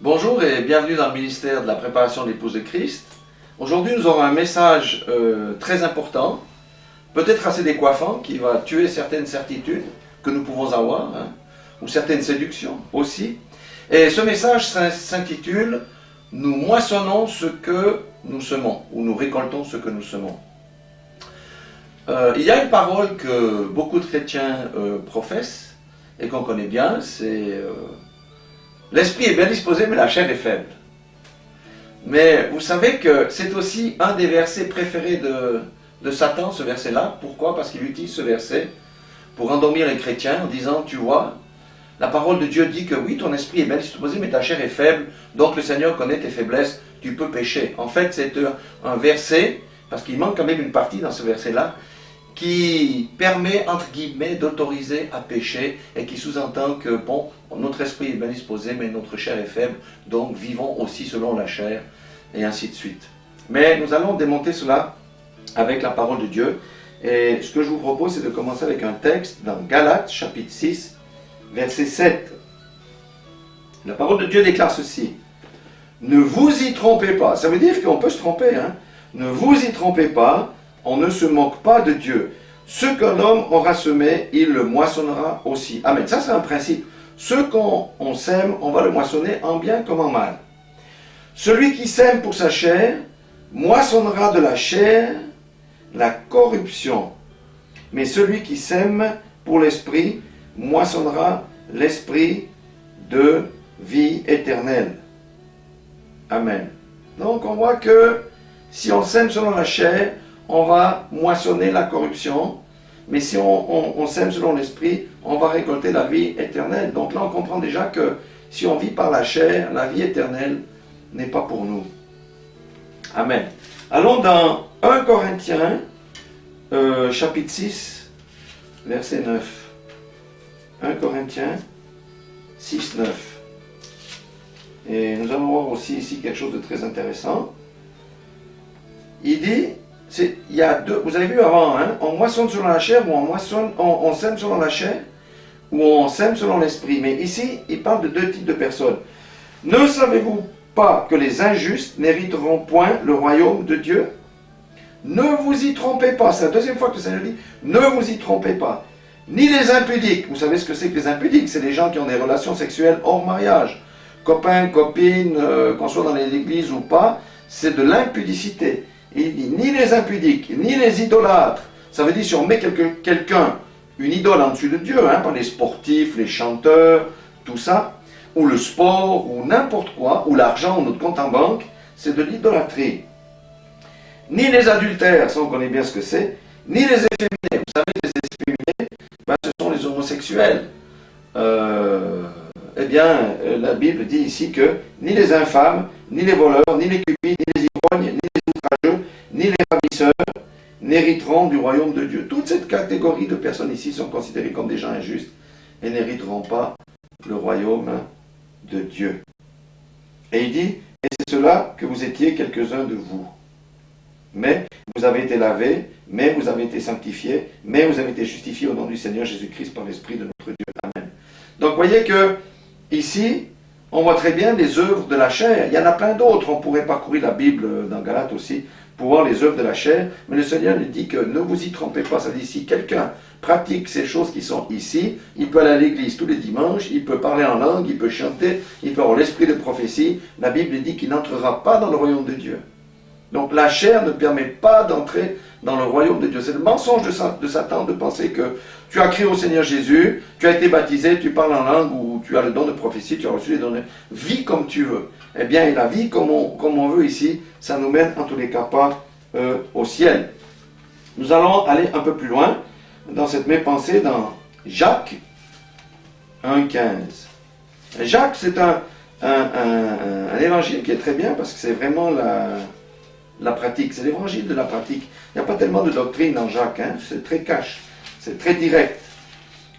Bonjour et bienvenue dans le ministère de la préparation de l'épouse de Christ. Aujourd'hui, nous aurons un message très important, peut-être assez décoiffant, qui va tuer certaines certitudes que nous pouvons avoir, ou certaines séductions aussi. Et ce message s'intitule « Nous moissonnons ce que nous semons » ou « Nous récoltons ce que nous semons ». Il y a une parole que beaucoup de chrétiens professent et qu'on connaît bien, c'est l'esprit est bien disposé, mais la chair est faible. Mais vous savez que c'est aussi un des versets préférés de Satan, ce verset-là. Pourquoi? Parce qu'il utilise ce verset pour endormir les chrétiens en disant, tu vois, la parole de Dieu dit que oui, ton esprit est bien disposé, mais ta chair est faible, donc le Seigneur connaît tes faiblesses, tu peux pécher. En fait, c'est un verset, parce qu'il manque quand même une partie dans ce verset-là, qui permet, entre guillemets, d'autoriser à pécher et qui sous-entend que, bon, notre esprit est bien disposé, mais notre chair est faible, donc vivons aussi selon la chair, et ainsi de suite. Mais nous allons démonter cela avec la parole de Dieu. Et ce que je vous propose, c'est de commencer avec un texte dans Galates, chapitre 6, verset 7. La parole de Dieu déclare ceci. Ne vous y trompez pas. Ça veut dire qu'on peut se tromper, hein. Ne vous y trompez pas. On ne se moque pas de Dieu. Ce qu'un homme aura semé, il le moissonnera aussi. Amen. Ça, c'est un principe. Ce qu'on sème, on va le moissonner en bien comme en mal. Celui qui sème pour sa chair, moissonnera de la chair la corruption. Mais celui qui sème pour l'esprit, moissonnera l'esprit de vie éternelle. Amen. Donc, on voit que si on sème selon la chair, on va moissonner la corruption, mais si on sème selon l'esprit, on va récolter la vie éternelle. Donc là, on comprend déjà que si on vit par la chair, la vie éternelle n'est pas pour nous. Amen. Allons dans 1 Corinthiens, chapitre 6, verset 9. 1 Corinthiens 6, 9. Et nous allons voir aussi ici quelque chose de très intéressant. Il dit... il y a deux, vous avez vu avant, hein, on moissonne selon la chair ou on sème selon la chair ou on sème selon l'esprit. Mais ici, il parle de deux types de personnes. Ne savez-vous pas que les injustes n'hériteront point le royaume de Dieu? Ne vous y trompez pas. C'est la deuxième fois que le Seigneur dit, ne vous y trompez pas. Ni les impudiques. Vous savez ce que c'est que les impudiques? C'est les gens qui ont des relations sexuelles hors mariage. Copains, copines, qu'on soit dans l'église ou pas, c'est de l'impudicité. Il dit, ni les impudiques, ni les idolâtres. Ça veut dire, si on met quelqu'un, une idole en dessus de Dieu, hein, par les sportifs, les chanteurs, tout ça, ou le sport, ou n'importe quoi, ou l'argent, ou notre compte en banque, c'est de l'idolâtrie. Ni les adultères, ça on connaît bien ce que c'est, ni les efféminés. Vous savez, les efféminés, ben, ce sont les homosexuels. Eh bien, la Bible dit ici que ni les infâmes, ni les voleurs, ni les cupides, ni les ivrognes, ni les outrageux, ni les ravisseurs n'hériteront du royaume de Dieu. Toute cette catégorie de personnes ici sont considérées comme des gens injustes et n'hériteront pas le royaume de Dieu. Et il dit, et c'est cela que vous étiez quelques-uns de vous. Mais vous avez été lavés, mais vous avez été sanctifiés, mais vous avez été justifiés au nom du Seigneur Jésus-Christ par l'Esprit de notre Dieu. Amen. Donc, voyez que ici, on voit très bien les œuvres de la chair. Il y en a plein d'autres. On pourrait parcourir la Bible dans Galates aussi pour voir les œuvres de la chair. Mais le Seigneur nous dit que ne vous y trompez pas. Ça dit, si quelqu'un pratique ces choses qui sont ici, il peut aller à l'église tous les dimanches, il peut parler en langue, il peut chanter, il peut avoir l'esprit de prophétie. La Bible dit qu'il n'entrera pas dans le royaume de Dieu. Donc la chair ne permet pas d'entrer dans le royaume de Dieu. C'est le mensonge de Satan de penser que tu as crié au Seigneur Jésus, tu as été baptisé, tu parles en langue ou tu as le don de prophétie, tu as reçu les dons de... Vis comme tu veux. Eh bien, et la vie comme on veut ici, ça nous mène en tous les cas pas au ciel. Nous allons aller un peu plus loin dans cette même pensée dans Jacques 1,15. Jacques, c'est un évangile qui est très bien parce que c'est vraiment la pratique. C'est l'évangile de la pratique. Il n'y a pas tellement de doctrine dans Jacques, hein? C'est très cash, c'est très direct.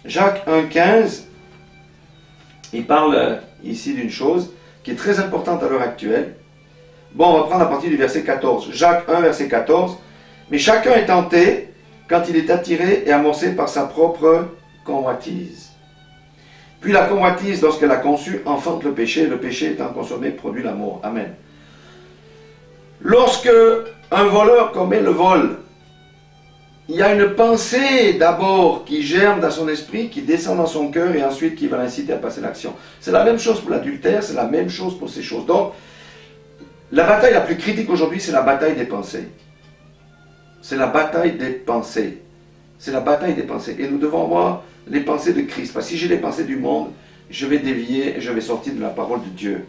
Jacques 1,15, il parle ici d'une chose qui est très importante à l'heure actuelle. Bon, on va prendre à partir du verset 14. Jacques 1, verset 14. Mais chacun est tenté quand il est attiré et amorcé par sa propre convoitise. Puis la convoitise, lorsqu'elle a conçu, enfante le péché étant consommé produit la mort. Amen. Lorsque un voleur commet le vol, il y a une pensée d'abord qui germe dans son esprit, qui descend dans son cœur et ensuite qui va l'inciter à passer l'action. C'est la même chose pour l'adultère, c'est la même chose pour ces choses. Donc, la bataille la plus critique aujourd'hui, c'est la bataille des pensées. C'est la bataille des pensées. C'est la bataille des pensées. Et nous devons avoir les pensées de Christ. Parce que si j'ai les pensées du monde, je vais dévier et je vais sortir de la parole de Dieu.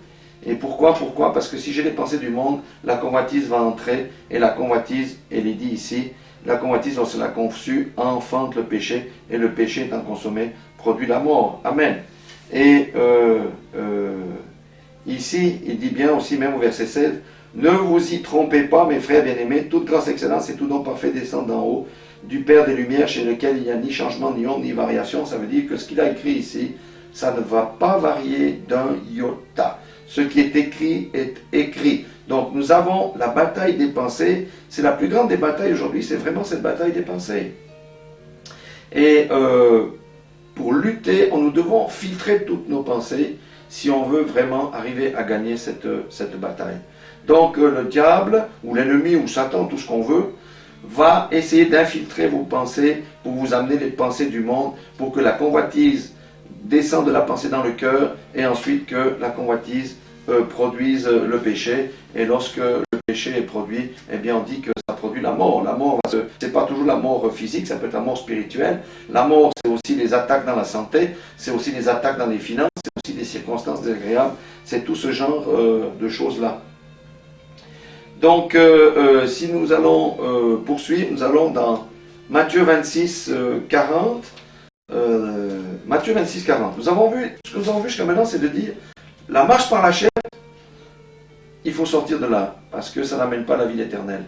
Et pourquoi? Parce que si j'ai les pensées du monde, la convoitise va entrer. Et la convoitise, elle est dit ici, la convoitise, lorsqu'elle a conçu, enfante le péché. Et le péché étant consommé, produit la mort. Amen. Et ici, il dit bien aussi, même au verset 16, ne vous y trompez pas, mes frères bien-aimés, toute grâce, excellence et tout don parfait descend d'en haut, du Père des Lumières, chez lequel il n'y a ni changement, ni ombre, ni variation. Ça veut dire que ce qu'il a écrit ici, ça ne va pas varier d'un iota. Ce qui est écrit. Donc nous avons la bataille des pensées. C'est la plus grande des batailles aujourd'hui, c'est vraiment cette bataille des pensées. Et pour lutter, nous devons filtrer toutes nos pensées si on veut vraiment arriver à gagner cette bataille. Donc le diable, ou l'ennemi, ou Satan, tout ce qu'on veut, va essayer d'infiltrer vos pensées pour vous amener les pensées du monde, pour que la convoitise descende de la pensée dans le cœur, et ensuite que la convoitise produise le péché. Et lorsque le péché est produit, eh bien on dit que ça produit la mort. La mort, c'est pas toujours la mort physique, ça peut être la mort spirituelle. La mort, c'est aussi les attaques dans la santé, c'est aussi les attaques dans les finances, c'est aussi des circonstances désagréables, c'est tout ce genre de choses-là. Donc, si nous allons poursuivre, nous allons dans Matthieu 26, 40. Matthieu 26, 40. Ce que nous avons vu jusqu'à maintenant, c'est de dire, la marche par la chair, il faut sortir de là, parce que ça n'amène pas la vie éternelle.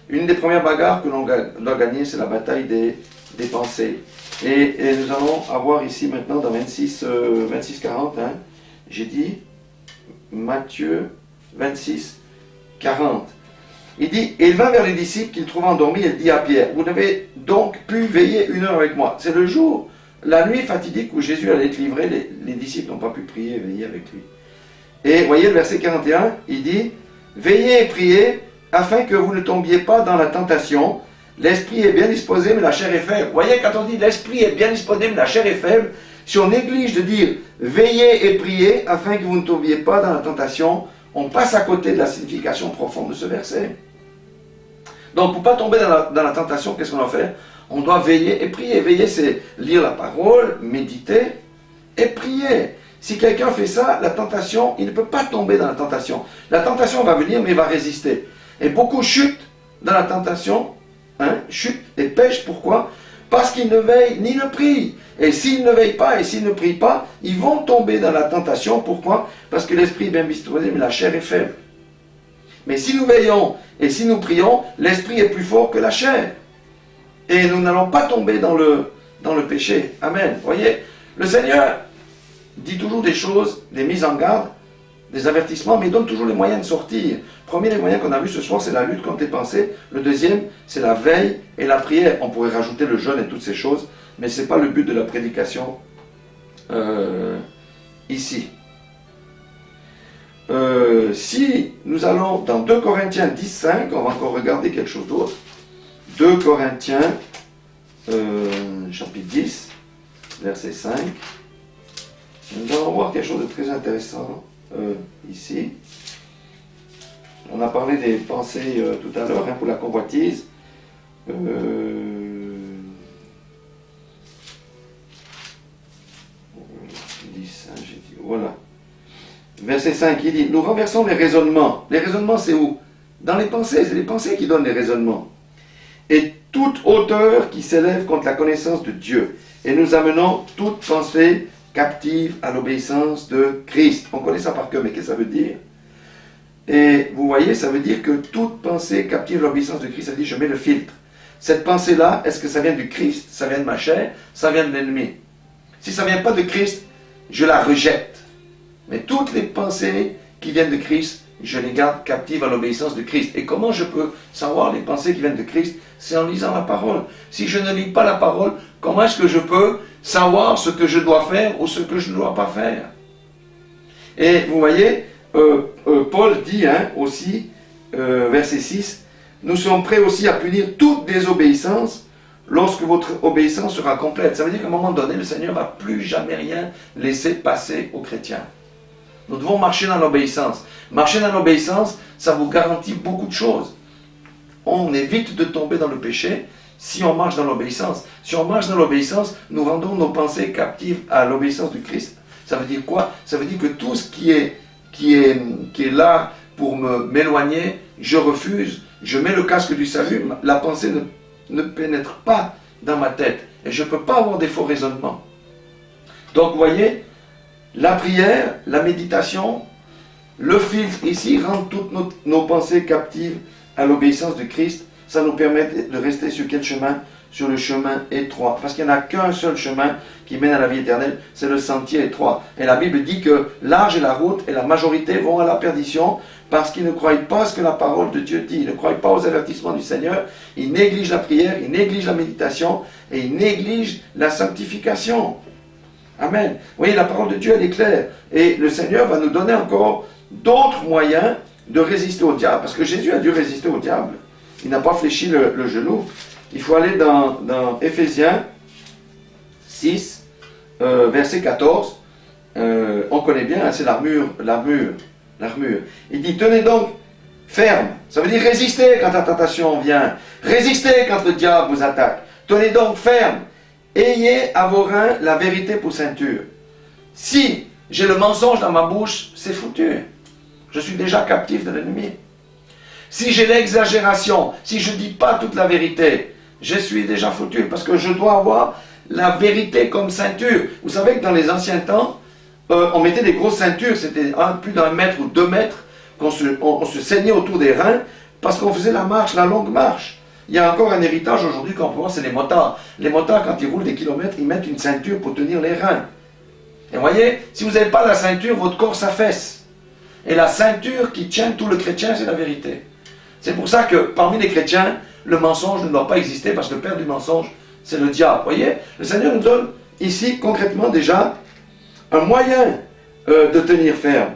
Une des premières bagarres que l'on doit gagner, c'est la bataille des pensées. Et nous allons avoir ici maintenant, dans 26, 40, hein, j'ai dit, Matthieu 26, 40. Il dit, et il vint vers les disciples qu'il trouva endormis, et il dit à Pierre, vous n'avez donc pu veiller 1 heure avec moi. C'est le jour, la nuit fatidique où Jésus allait être livré, les disciples n'ont pas pu prier et veiller avec lui. Et voyez le verset 41, il dit, veillez et priez, afin que vous ne tombiez pas dans la tentation. L'esprit est bien disposé, mais la chair est faible. Vous voyez, quand on dit l'esprit est bien disposé, mais la chair est faible, si on néglige de dire, veillez et priez, afin que vous ne tombiez pas dans la tentation, on passe à côté de la signification profonde de ce verset. Donc, pour ne pas tomber dans la tentation, qu'est-ce qu'on doit faire? On doit veiller et prier. Veiller, c'est lire la parole, méditer et prier. Si quelqu'un fait ça, la tentation, il ne peut pas tomber dans la tentation. La tentation va venir, mais il va résister. Et beaucoup chutent dans la tentation, chutent et pêchent. Pourquoi? Parce qu'ils ne veillent ni ne prient. Et s'ils ne veillent pas et s'ils ne prient pas, ils vont tomber dans la tentation. Pourquoi? Parce que l'esprit est bien disposé, mais la chair est faible. Mais si nous veillons et si nous prions, l'esprit est plus fort que la chair. Et nous n'allons pas tomber dans le péché. Amen. Vous voyez, le Seigneur dit toujours des choses, des mises en garde, des avertissements, mais il donne toujours les moyens de sortir. Premier des moyens qu'on a vu ce soir, c'est la lutte contre les pensées. Le deuxième, c'est la veille et la prière. On pourrait rajouter le jeûne et toutes ces choses, mais ce n'est pas le but de la prédication ici. Si nous allons dans 2 Corinthiens 10, 5, on va encore regarder quelque chose d'autre. 2 Corinthiens, chapitre 10, verset 5. Nous allons voir quelque chose de très intéressant ici. On a parlé des pensées tout à l'heure pour la convoitise. 10, j'ai dit, voilà. Verset 5, il dit, nous renversons les raisonnements. Les raisonnements, c'est où? Dans les pensées, c'est les pensées qui donnent les raisonnements. Et toute hauteur qui s'élève contre la connaissance de Dieu. Et nous amenons toute pensée captive à l'obéissance de Christ. On connaît ça par cœur, mais qu'est-ce que ça veut dire? Et vous voyez, ça veut dire que toute pensée captive à l'obéissance de Christ, ça veut dire je mets le filtre. Cette pensée-là, est-ce que ça vient du Christ? Ça vient de ma chair? Ça vient de l'ennemi? Si ça ne vient pas de Christ, je la rejette. Mais toutes les pensées qui viennent de Christ, je les garde captives à l'obéissance de Christ. Et comment je peux savoir les pensées qui viennent de Christ? C'est en lisant la parole. Si je ne lis pas la parole, comment est-ce que je peux savoir ce que je dois faire ou ce que je ne dois pas faire. Et vous voyez, Paul dit aussi, verset 6, « Nous sommes prêts aussi à punir toute désobéissance lorsque votre obéissance sera complète. » Ça veut dire qu'à un moment donné, le Seigneur ne va plus jamais rien laisser passer aux chrétiens. Nous devons marcher dans l'obéissance. Marcher dans l'obéissance, ça vous garantit beaucoup de choses. On évite de tomber dans le péché si on marche dans l'obéissance. Si on marche dans l'obéissance, nous rendons nos pensées captives à l'obéissance du Christ. Ça veut dire quoi? Ça veut dire que tout ce qui est là pour m'éloigner, je refuse. Je mets le casque du salut, la pensée ne pénètre pas dans ma tête. Et je ne peux pas avoir des faux raisonnements. Donc, vous voyez, la prière, la méditation, le filtre ici rend toutes nos pensées captives à l'obéissance de Christ. Ça nous permet de rester sur quel chemin? Sur le chemin étroit. Parce qu'il n'y en a qu'un seul chemin qui mène à la vie éternelle, c'est le sentier étroit. Et la Bible dit que large est la route et la majorité vont à la perdition parce qu'ils ne croient pas ce que la parole de Dieu dit. Ils ne croient pas aux avertissements du Seigneur. Ils négligent la prière, ils négligent la méditation et ils négligent la sanctification. Amen. Vous voyez, la parole de Dieu, elle est claire. Et le Seigneur va nous donner encore d'autres moyens de résister au diable. Parce que Jésus a dû résister au diable. Il n'a pas fléchi le genou. Il faut aller dans Éphésiens 6, verset 14. On connaît bien, c'est l'armure. Il dit, tenez donc ferme. Ça veut dire résister quand la tentation vient. Résister quand le diable vous attaque. Tenez donc ferme. Ayez à vos reins la vérité pour ceinture. Si j'ai le mensonge dans ma bouche, c'est foutu. Je suis déjà captif de l'ennemi. Si j'ai l'exagération, si je ne dis pas toute la vérité, je suis déjà foutu parce que je dois avoir la vérité comme ceinture. Vous savez que dans les anciens temps, on mettait des grosses ceintures, c'était plus d'1 mètre ou 2 mètres, on se saignait autour des reins parce qu'on faisait la longue marche. Il y a encore un héritage aujourd'hui qu'on peut voir, c'est les motards. Les motards, quand ils roulent des kilomètres, ils mettent une ceinture pour tenir les reins. Et vous voyez, si vous n'avez pas la ceinture, votre corps s'affaisse. Et la ceinture qui tient tout le chrétien, c'est la vérité. C'est pour ça que parmi les chrétiens, le mensonge ne doit pas exister parce que le père du mensonge, c'est le diable. Vous voyez, le Seigneur nous donne ici concrètement déjà un moyen de tenir ferme.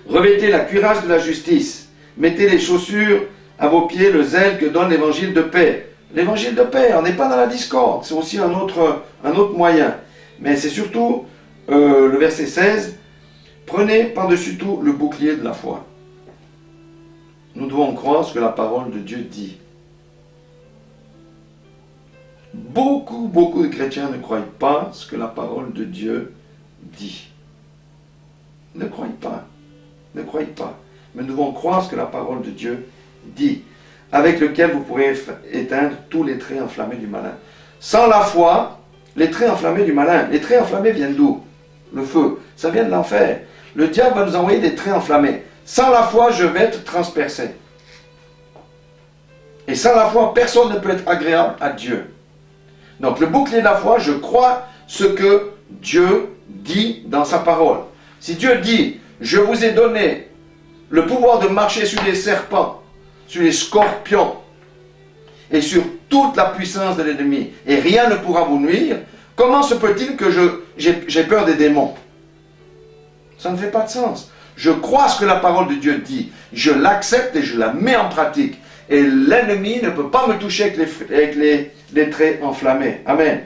Revêtez la cuirasse de la justice. Mettez les chaussures à vos pieds, le zèle que donne l'évangile de paix. L'évangile de paix, on n'est pas dans la discorde, c'est aussi un autre moyen. Mais c'est surtout le verset 16. Prenez par-dessus tout le bouclier de la foi. Nous devons croire ce que la parole de Dieu dit. Beaucoup de chrétiens ne croient pas ce que la parole de Dieu dit. Ne croyez pas. Ne croyez pas. Mais nous devons croire ce que la parole de Dieu dit, avec lequel vous pourrez éteindre tous les traits enflammés du malin. Sans la foi, les traits enflammés du malin, les traits enflammés viennent d'où? Le feu, ça vient de l'enfer. Le diable va nous envoyer des traits enflammés. Sans la foi, je vais être transpercé. Et sans la foi, personne ne peut être agréable à Dieu. Donc le bouclier de la foi, je crois ce que Dieu dit dans sa parole. Si Dieu dit, je vous ai donné le pouvoir de marcher sur les serpents, sur les scorpions et sur toute la puissance de l'ennemi, et rien ne pourra vous nuire, comment se peut-il que j'ai peur des démons? Ça ne fait pas de sens. Je crois ce que la parole de Dieu dit, je l'accepte et je la mets en pratique. Et l'ennemi ne peut pas me toucher avec les traits enflammés. Amen.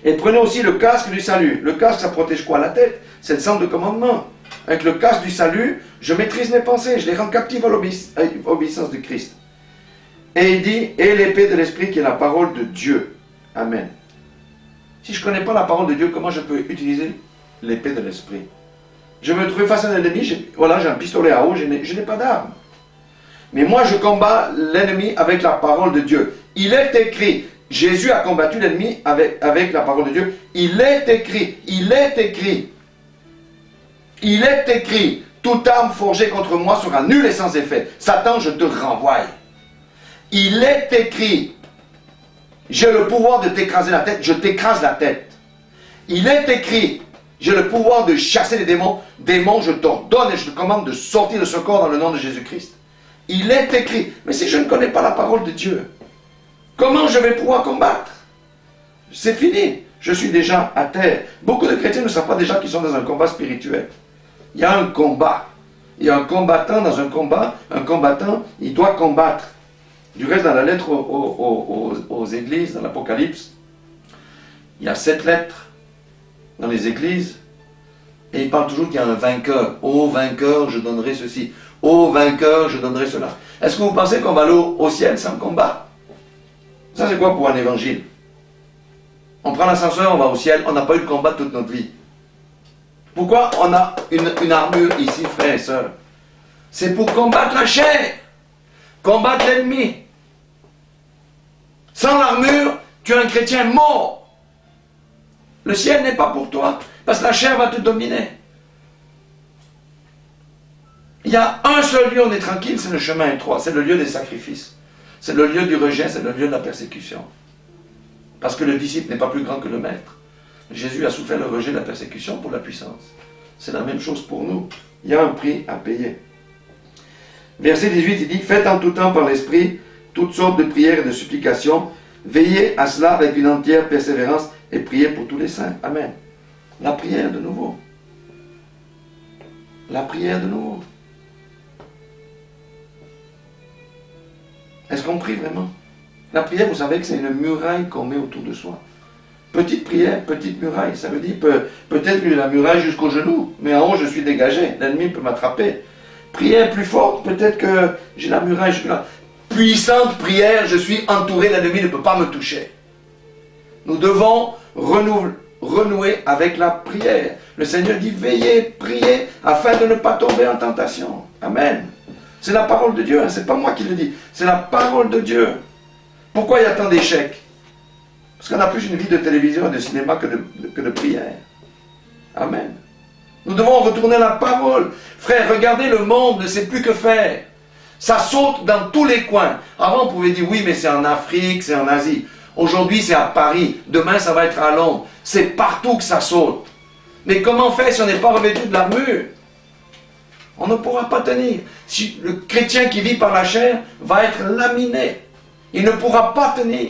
Et prenez aussi le casque du salut. Le casque, ça protège quoi? La tête. C'est le centre de commandement. Avec le casque du salut, je maîtrise mes pensées, je les rends captives à l'obéissance de Christ. Et il dit, et l'épée de l'esprit qui est la parole de Dieu. Amen. Si je ne connais pas la parole de Dieu, comment je peux utiliser l'épée de l'esprit? Je me trouve face à un ennemi, j'ai un pistolet à eau, je n'ai pas d'arme. Mais moi, je combats l'ennemi avec la parole de Dieu. Il est écrit, Jésus a combattu l'ennemi avec la parole de Dieu. Il est écrit, toute arme forgée contre moi sera nulle et sans effet. Satan, je te renvoie. Il est écrit, j'ai le pouvoir de t'écraser la tête, je t'écrase la tête. Il est écrit, j'ai le pouvoir de chasser les démons. Démons, je t'ordonne et je te commande de sortir de ce corps dans le nom de Jésus-Christ. Il est écrit. Mais si je ne connais pas la parole de Dieu, comment je vais pouvoir combattre? C'est fini. Je suis déjà à terre. Beaucoup de chrétiens ne savent pas déjà qu'ils sont dans un combat spirituel. Il y a un combat. Il y a un combattant dans un combat. Un combattant, il doit combattre. Du reste, dans la lettre aux églises, dans l'Apocalypse, il y a 7 lettres dans les églises. Et il parle toujours qu'il y a un vainqueur. Ô vainqueur, je donnerai ceci. Ô vainqueur, je donnerai cela. Est-ce que vous pensez qu'on va aller au ciel sans combat? Ça, c'est quoi pour un évangile? On prend l'ascenseur, on va au ciel, on n'a pas eu de combat toute notre vie. Pourquoi on a une armure ici, frères et sœurs? C'est pour combattre la chair, combattre l'ennemi. Sans l'armure, tu es un chrétien mort. Le ciel n'est pas pour toi, parce que la chair va te dominer. Il y a un seul lieu où on est tranquille, c'est le chemin étroit, c'est le lieu des sacrifices. C'est le lieu du rejet, c'est le lieu de la persécution. Parce que le disciple n'est pas plus grand que le maître. Jésus a souffert le rejet de la persécution pour la puissance. C'est la même chose pour nous. Il y a un prix à payer. Verset 18, il dit, faites en tout temps par l'Esprit toutes sortes de prières et de supplications. Veillez à cela avec une entière persévérance et priez pour tous les saints. Amen. La prière de nouveau. La prière de nouveau. Est-ce qu'on prie vraiment? La prière, vous savez que c'est une muraille qu'on met autour de soi. Petite prière, petite muraille. Ça veut dire peut-être que la muraille jusqu'au genou, mais en haut je suis dégagé. L'ennemi peut m'attraper. Prière plus forte, peut-être que j'ai la muraille jusque-là. Puissante prière, je suis entouré, l'ennemi ne peut pas me toucher. Nous devons renouer avec la prière. Le Seigneur dit, veillez, priez, afin de ne pas tomber en tentation. Amen. C'est la parole de Dieu, hein. C'est pas moi qui le dis, c'est la parole de Dieu. Pourquoi il y a tant d'échecs? Parce qu'on a plus une vie de télévision et de cinéma que de prière. Amen. Nous devons retourner à la parole. Frère, regardez, le monde ne sait plus que faire. Ça saute dans tous les coins. Avant, on pouvait dire, oui, mais c'est en Afrique, c'est en Asie. Aujourd'hui, c'est à Paris. Demain, ça va être à Londres. C'est partout que ça saute. Mais comment faire si on n'est pas revêtu de l'armure? On ne pourra pas tenir. Si le chrétien qui vit par la chair va être laminé. Il ne pourra pas tenir.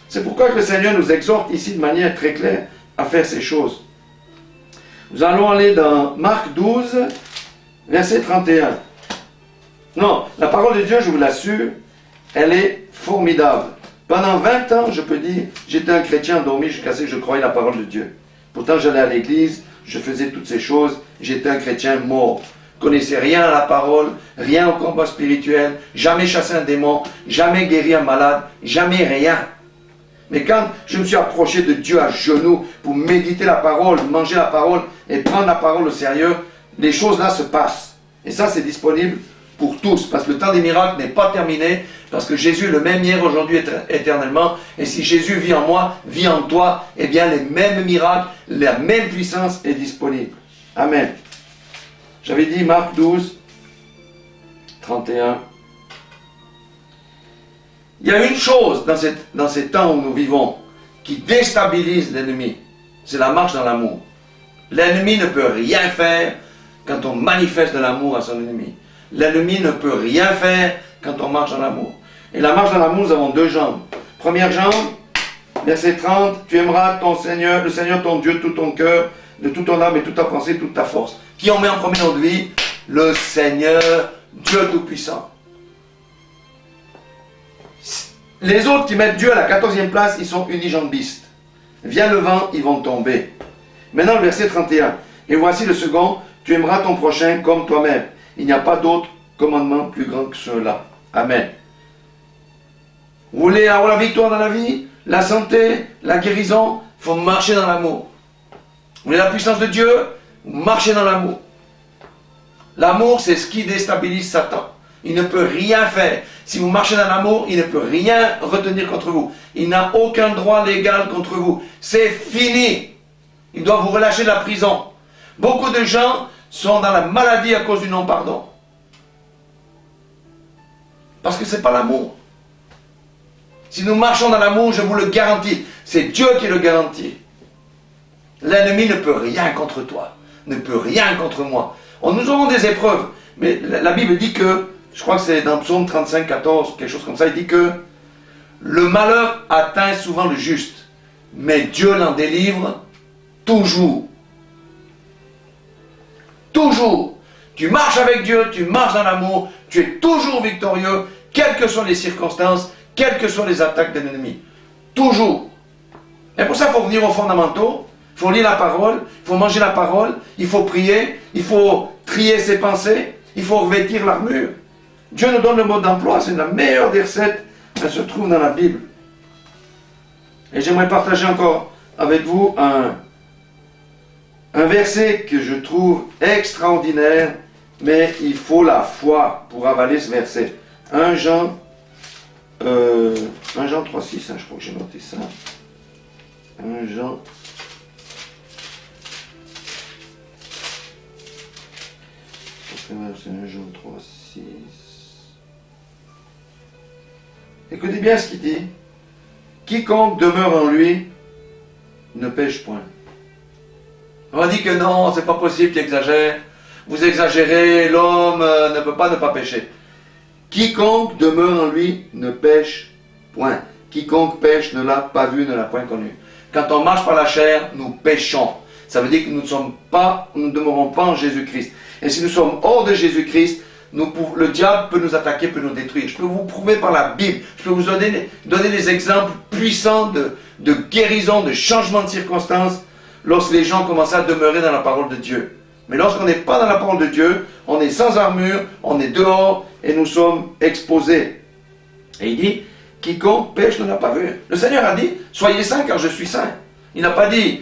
C'est pourquoi que le Seigneur nous exhorte ici de manière très claire à faire ces choses. Nous allons aller dans Marc 12, verset 31. Non, la parole de Dieu, je vous l'assure, elle est formidable. Pendant 20 ans, je peux dire, j'étais un chrétien endormi jusqu'à ce que je croyais la parole de Dieu. Pourtant, j'allais à l'église, je faisais toutes ces choses, j'étais un chrétien mort. Je ne connaissais rien à la parole, rien au combat spirituel, jamais chassé un démon, jamais guéri un malade, jamais rien. Mais quand je me suis approché de Dieu à genoux pour méditer la parole, manger la parole et prendre la parole au sérieux, les choses là se passent. Et ça, c'est disponible pour tous, parce que le temps des miracles n'est pas terminé, parce que Jésus est le même hier, aujourd'hui, éternellement. Et si Jésus vit en moi, vit en toi, eh bien les mêmes miracles, la même puissance est disponible. Amen. J'avais dit Marc 12, 31. Il y a une chose dans ces temps où nous vivons qui déstabilise l'ennemi, c'est la marche dans l'amour. L'ennemi ne peut rien faire quand on manifeste de l'amour à son ennemi. L'ennemi ne peut rien faire quand on marche dans l'amour. Et la marche dans l'amour, nous avons 2 jambes. Première jambe, verset 30, tu aimeras ton Seigneur, le Seigneur ton Dieu, tout ton cœur, de toute ton âme et toute ta pensée, toute ta force. Qui on met en premier dans notre vie? Le Seigneur, Dieu Tout-Puissant. Les autres qui mettent Dieu à la 14e place, ils sont unijambistes. Vient le vent, ils vont tomber. Maintenant le verset 31. Et voici le second, tu aimeras ton prochain comme toi-même. Il n'y a pas d'autre commandement plus grand que cela. Amen. Vous voulez avoir la victoire dans la vie, la santé, la guérison, il faut marcher dans l'amour. Vous voulez la puissance de Dieu, marchez dans l'amour. L'amour, c'est ce qui déstabilise Satan. Il ne peut rien faire. Si vous marchez dans l'amour, il ne peut rien retenir contre vous. Il n'a aucun droit légal contre vous. C'est fini. Il doit vous relâcher de la prison. Beaucoup de gens sont dans la maladie à cause du non-pardon. Parce que ce n'est pas l'amour. Si nous marchons dans l'amour, je vous le garantis, c'est Dieu qui le garantit. L'ennemi ne peut rien contre toi, ne peut rien contre moi. Nous aurons des épreuves, mais la Bible dit que, je crois que c'est dans Psaume 35, 14, quelque chose comme ça, il dit que le malheur atteint souvent le juste, mais Dieu l'en délivre toujours. Toujours. Tu marches avec Dieu, tu marches dans l'amour, tu es toujours victorieux, quelles que soient les circonstances, quelles que soient les attaques de l'ennemi. Toujours. Et pour ça, il faut revenir aux fondamentaux, il faut lire la parole, il faut manger la parole, il faut prier, il faut trier ses pensées, il faut revêtir l'armure. Dieu nous donne le mode d'emploi, c'est la meilleure des recettes, elle se trouve dans la Bible. Et j'aimerais partager encore avec vous un verset que je trouve extraordinaire, mais il faut la foi pour avaler ce verset. 1 Jean 3,6, je crois que j'ai noté ça. 1 Jean. C'est 1 Jean 3,6. Écoutez bien ce qu'il dit. Quiconque demeure en lui ne pêche point. On dit que non, c'est pas possible qu'il exagère. Vous exagérez, l'homme ne peut pas ne pas pécher. Quiconque demeure en lui ne pêche point. Quiconque pêche ne l'a pas vu, ne l'a point connu. Quand on marche par la chair, nous péchons. Ça veut dire que nous ne demeurons pas en Jésus-Christ. Et si nous sommes hors de Jésus-Christ, le diable peut nous attaquer, peut nous détruire. Je peux vous prouver par la Bible, je peux vous donner des exemples puissants de guérison, de changement de circonstances, lorsque les gens commencent à demeurer dans la parole de Dieu. Mais lorsqu'on n'est pas dans la parole de Dieu, on est sans armure, on est dehors et nous sommes exposés. Et il dit, quiconque pêche ne l'a pas vu. Le Seigneur a dit, soyez saints car je suis saint. Il n'a pas dit,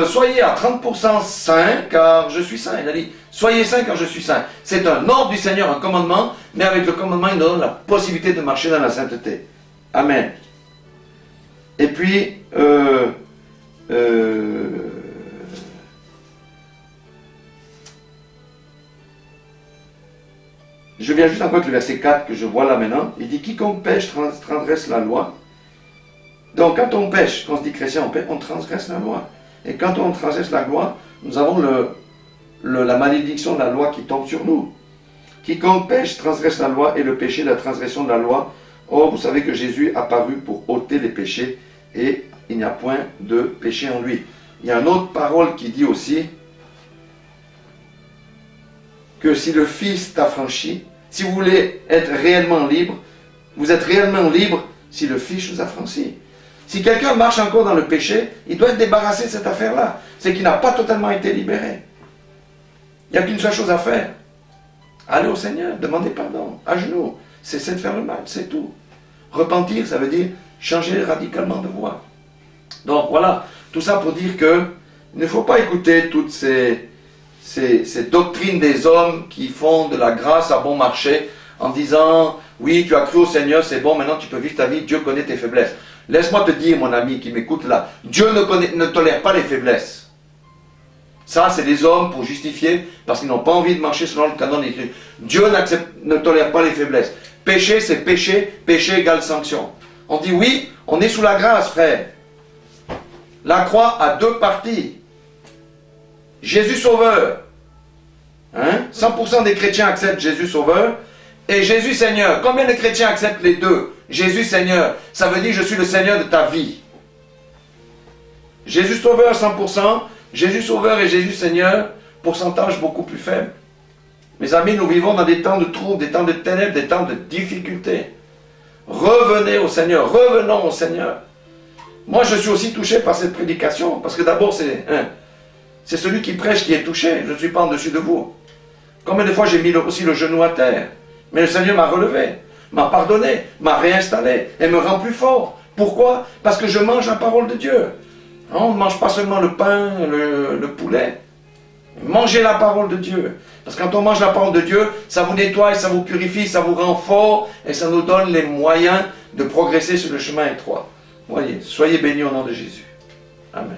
soyez à 30% saints car je suis saint. Il a dit, soyez saints car je suis saint. C'est un ordre du Seigneur, un commandement, mais avec le commandement, il nous donne la possibilité de marcher dans la sainteté. Amen. Et puis, je viens juste encore avec le verset 4 que je vois là maintenant. Il dit, quiconque pêche transgresse la loi. Donc quand on pêche, quand on se dit chrétien, on transgresse la loi. Et quand on transgresse la loi, nous avons la malédiction de la loi qui tombe sur nous. Quiconque pêche transgresse la loi et le péché, la transgression de la loi. Or, vous savez que Jésus est apparu pour ôter les péchés et il n'y a point de péché en lui. Il y a une autre parole qui dit aussi que si le Fils t'affranchit, si vous voulez être réellement libre, vous êtes réellement libre si le Fils vous affranchit. Si quelqu'un marche encore dans le péché, il doit être débarrassé de cette affaire-là. C'est qu'il n'a pas totalement été libéré. Il n'y a qu'une seule chose à faire. Allez au Seigneur, demandez pardon, à genoux. Cessez de faire le mal, c'est tout. Repentir, ça veut dire changer radicalement de voie. Donc voilà, tout ça pour dire que il ne faut pas écouter toutes ces doctrines des hommes qui font de la grâce à bon marché en disant « Oui, tu as cru au Seigneur, c'est bon, maintenant tu peux vivre ta vie, Dieu connaît tes faiblesses. » Laisse-moi te dire, mon ami qui m'écoute là, Dieu ne tolère pas les faiblesses. Ça, c'est des hommes pour justifier, parce qu'ils n'ont pas envie de marcher selon le canon écrit. Dieu ne tolère pas les faiblesses. Péché, c'est péché, péché égale sanction. On dit oui, on est sous la grâce, frère. La croix a deux parties. Jésus Sauveur. 100% des chrétiens acceptent Jésus Sauveur et Jésus Seigneur. Combien de chrétiens acceptent les deux? Jésus Seigneur, ça veut dire je suis le Seigneur de ta vie. Jésus Sauveur 100%, Jésus Sauveur et Jésus Seigneur, pourcentage beaucoup plus faible. Mes amis, nous vivons dans des temps de troubles, des temps de ténèbres, des temps de difficultés. Revenez au Seigneur, revenons au Seigneur. Moi, je suis aussi touché par cette prédication, parce que d'abord, c'est celui qui prêche qui est touché. Je ne suis pas en dessus de vous. Combien de fois j'ai mis aussi le genou à terre, mais le Seigneur m'a relevé, m'a pardonné, m'a réinstallé et me rend plus fort. Pourquoi? Parce que je mange la parole de Dieu. On ne mange pas seulement le pain, le poulet. Mangez la parole de Dieu. Parce que quand on mange la parole de Dieu, ça vous nettoie, ça vous purifie, ça vous rend fort et ça nous donne les moyens de progresser sur le chemin étroit. Voyez, soyez bénis au nom de Jésus. Amen.